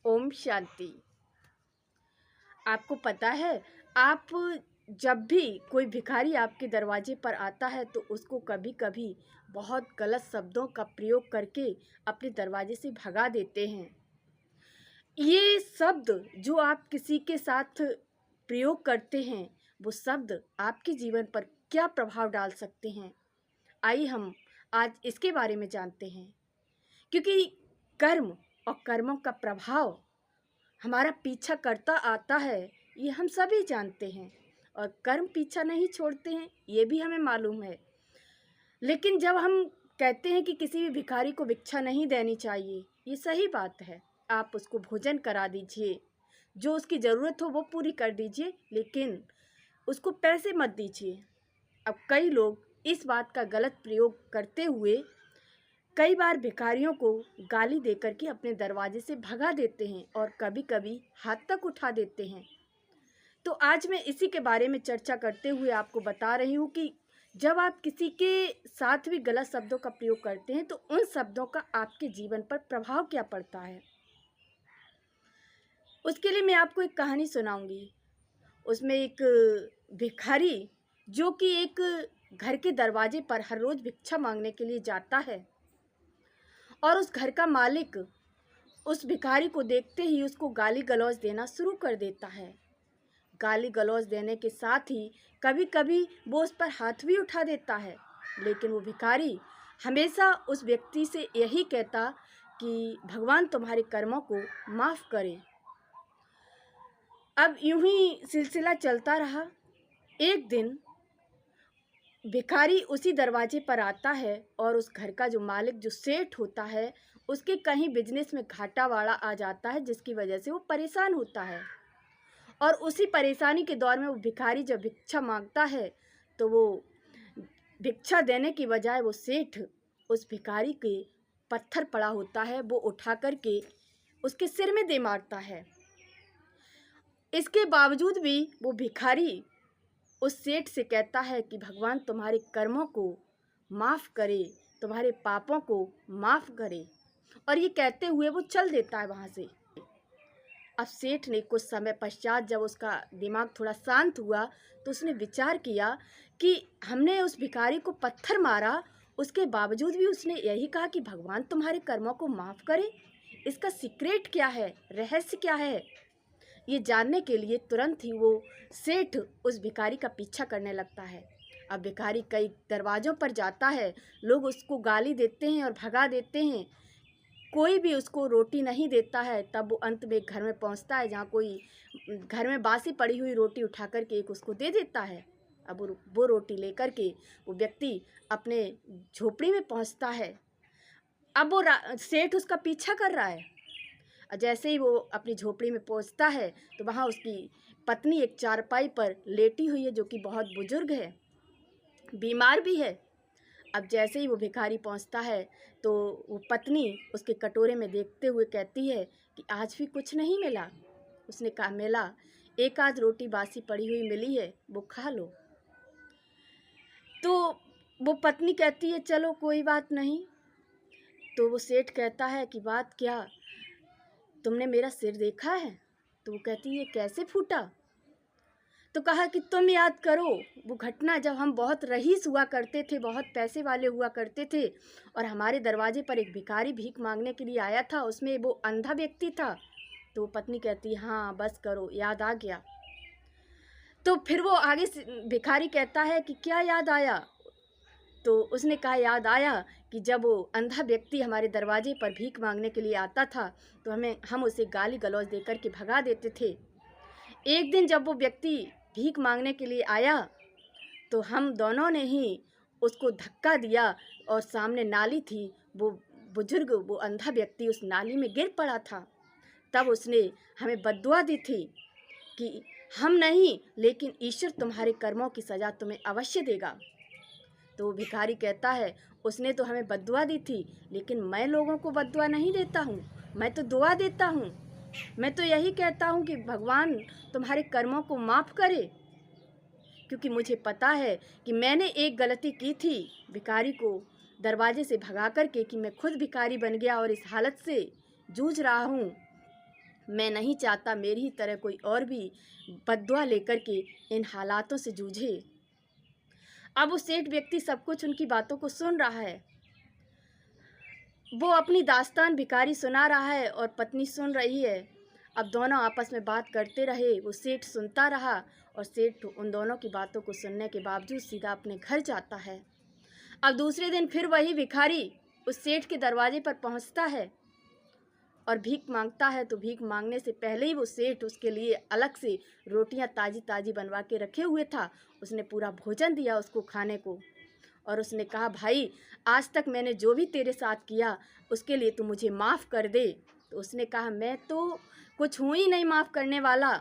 ओम शांति। आपको पता है, आप जब भी कोई भिखारी आपके दरवाजे पर आता है तो उसको कभी कभी बहुत गलत शब्दों का प्रयोग करके अपने दरवाजे से भगा देते हैं। ये शब्द जो आप किसी के साथ प्रयोग करते हैं, वो शब्द आपके जीवन पर क्या प्रभाव डाल सकते हैं, आइए हम आज इसके बारे में जानते हैं। क्योंकि कर्म और कर्मों का प्रभाव हमारा पीछा करता आता है, ये हम सभी जानते हैं। और कर्म पीछा नहीं छोड़ते हैं, ये भी हमें मालूम है। लेकिन जब हम कहते हैं कि किसी भी भिखारी को भिक्षा नहीं देनी चाहिए, ये सही बात है। आप उसको भोजन करा दीजिए, जो उसकी ज़रूरत हो वो पूरी कर दीजिए, लेकिन उसको पैसे मत दीजिए। अब कई लोग इस बात का गलत प्रयोग करते हुए कई बार भिखारियों को गाली देकर के अपने दरवाजे से भगा देते हैं और कभी कभी हाथ तक उठा देते हैं। तो आज मैं इसी के बारे में चर्चा करते हुए आपको बता रही हूँ कि जब आप किसी के साथ भी गलत शब्दों का प्रयोग करते हैं तो उन शब्दों का आपके जीवन पर प्रभाव क्या पड़ता है। उसके लिए मैं आपको एक कहानी सुनाऊंगी। उसमें एक भिखारी जो कि एक घर के दरवाजे पर हर रोज़ भिक्षा मांगने के लिए जाता है और उस घर का मालिक उस भिखारी को देखते ही उसको गाली गलौज देना शुरू कर देता है। गाली गलौज देने के साथ ही कभी कभी वो उस पर हाथ भी उठा देता है, लेकिन वो भिखारी हमेशा उस व्यक्ति से यही कहता कि भगवान तुम्हारे कर्मों को माफ़ करे। अब यूं ही सिलसिला चलता रहा। एक दिन भिखारी उसी दरवाजे पर आता है और उस घर का जो मालिक, जो सेठ होता है, उसके कहीं बिजनेस में घाटा वाड़ा आ जाता है, जिसकी वजह से वो परेशान होता है। और उसी परेशानी के दौर में वो भिखारी जब भिक्षा मांगता है तो वो भिक्षा देने की बजाय वो सेठ उस भिखारी के पत्थर पड़ा होता है वो उठा करके उसके सिर में दे मारता है। इसके बावजूद भी वो भिखारी उस सेठ से कहता है कि भगवान तुम्हारे कर्मों को माफ़ करे, तुम्हारे पापों को माफ़ करे, और ये कहते हुए वो चल देता है वहाँ से। अब सेठ ने कुछ समय पश्चात जब उसका दिमाग थोड़ा शांत हुआ तो उसने विचार किया कि हमने उस भिखारी को पत्थर मारा, उसके बावजूद भी उसने यही कहा कि भगवान तुम्हारे कर्मों को माफ़ करे। इसका सीक्रेट क्या है, रहस्य क्या है, ये जानने के लिए तुरंत ही वो सेठ उस भिखारी का पीछा करने लगता है। अब भिखारी कई दरवाज़ों पर जाता है, लोग उसको गाली देते हैं और भगा देते हैं, कोई भी उसको रोटी नहीं देता है। तब वो अंत में एक घर में पहुंचता है जहाँ कोई घर में बासी पड़ी हुई रोटी उठा कर के एक उसको दे देता है। अब वो रोटी लेकर के वो व्यक्ति अपने झोपड़ी में पहुंचता है। अब वो सेठ उसका पीछा कर रहा है। और जैसे ही वो अपनी झोपड़ी में पहुंचता है तो वहाँ उसकी पत्नी एक चारपाई पर लेटी हुई है, जो कि बहुत बुजुर्ग है, बीमार भी है। अब जैसे ही वो भिखारी पहुंचता है तो वो पत्नी उसके कटोरे में देखते हुए कहती है कि आज भी कुछ नहीं मिला। उसने कहा मिला, एक आध रोटी बासी पड़ी हुई मिली है, वो खा लो। तो वो पत्नी कहती है चलो कोई बात नहीं। तो वो सेठ कहता है कि बात क्या, तुमने मेरा सिर देखा है? तो वो कहती है कैसे फूटा? तो कहा कि तुम याद करो वो घटना जब हम बहुत रईस हुआ करते थे, बहुत पैसे वाले हुआ करते थे, और हमारे दरवाजे पर एक भिखारी भीख मांगने के लिए आया था, उसमें वो अंधा व्यक्ति था। तो वो पत्नी कहती है हाँ बस करो, याद आ गया। तो फिर वो आगे से भिखारी कहता है कि क्या याद आया? तो उसने कहा याद आया कि जब वो अंधा व्यक्ति हमारे दरवाजे पर भीख मांगने के लिए आता था तो हम उसे गाली गलौज देकर के भगा देते थे। एक दिन जब वो व्यक्ति भीख मांगने के लिए आया तो हम दोनों ने ही उसको धक्का दिया और सामने नाली थी, वो बुजुर्ग, वो अंधा व्यक्ति उस नाली में गिर पड़ा था। तब उसने हमें बद्दुआ दी थी कि हम नहीं, लेकिन ईश्वर तुम्हारे कर्मों की सज़ा तुम्हें अवश्य देगा। तो वो भिखारी कहता है उसने तो हमें बद्दुआ दी थी, लेकिन मैं लोगों को बद्दुआ नहीं देता हूँ, मैं तो दुआ देता हूँ। मैं तो यही कहता हूँ कि भगवान तुम्हारे कर्मों को माफ़ करे, क्योंकि मुझे पता है कि मैंने एक गलती की थी भिखारी को दरवाजे से भगा कर के, कि मैं खुद भिखारी बन गया और इस हालत से जूझ रहा हूँ। मैं नहीं चाहता मेरी ही तरह कोई और भी बद्दुआ लेकर के इन हालातों से जूझे। अब वो सेठ व्यक्ति सब कुछ उनकी बातों को सुन रहा है। वो अपनी दास्तान भिखारी सुना रहा है और पत्नी सुन रही है। अब दोनों आपस में बात करते रहे, वो सेठ सुनता रहा और सेठ उन दोनों की बातों को सुनने के बावजूद सीधा अपने घर जाता है। अब दूसरे दिन फिर वही भिखारी उस सेठ के दरवाजे पर पहुंचता है और भीख मांगता है। तो भीख मांगने से पहले ही वो सेठ उसके लिए अलग से रोटियां ताज़ी ताज़ी बनवा के रखे हुए था। उसने पूरा भोजन दिया उसको खाने को और उसने कहा, भाई आज तक मैंने जो भी तेरे साथ किया उसके लिए तू मुझे माफ़ कर दे। तो उसने कहा, मैं तो कुछ हूँ ही नहीं माफ़ करने वाला,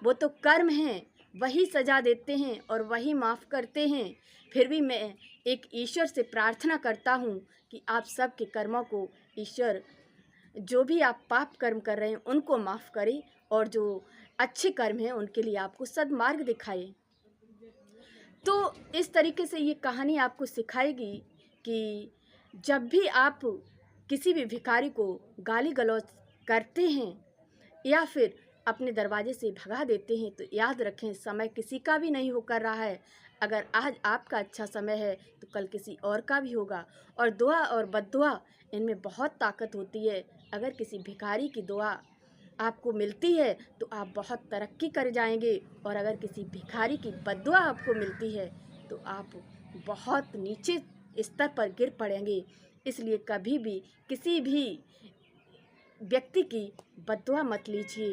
वो तो कर्म हैं, वही सज़ा देते हैं और वही माफ़ करते हैं। फिर भी मैं एक ईश्वर से प्रार्थना करता हूँ कि आप सब के कर्मों को ईश्वर, जो भी आप पाप कर्म कर रहे हैं उनको माफ़ करें और जो अच्छे कर्म हैं उनके लिए आपको सद्मार्ग दिखाए। तो इस तरीके से ये कहानी आपको सिखाएगी कि जब भी आप किसी भी भिखारी को गाली गलौज करते हैं या फिर अपने दरवाजे से भगा देते हैं, तो याद रखें समय किसी का भी नहीं होकर रहा है। अगर आज आपका अच्छा समय है तो कल किसी और का भी होगा। और दुआ और बद्दुआ, इनमें बहुत ताकत होती है। अगर किसी भिखारी की दुआ आपको मिलती है तो आप बहुत तरक्की कर जाएंगे, और अगर किसी भिखारी की बद्दुआ आपको मिलती है तो आप बहुत नीचे स्तर पर गिर पड़ेंगे। इसलिए कभी भी किसी भी व्यक्ति की बद्दुआ मत लीजिए।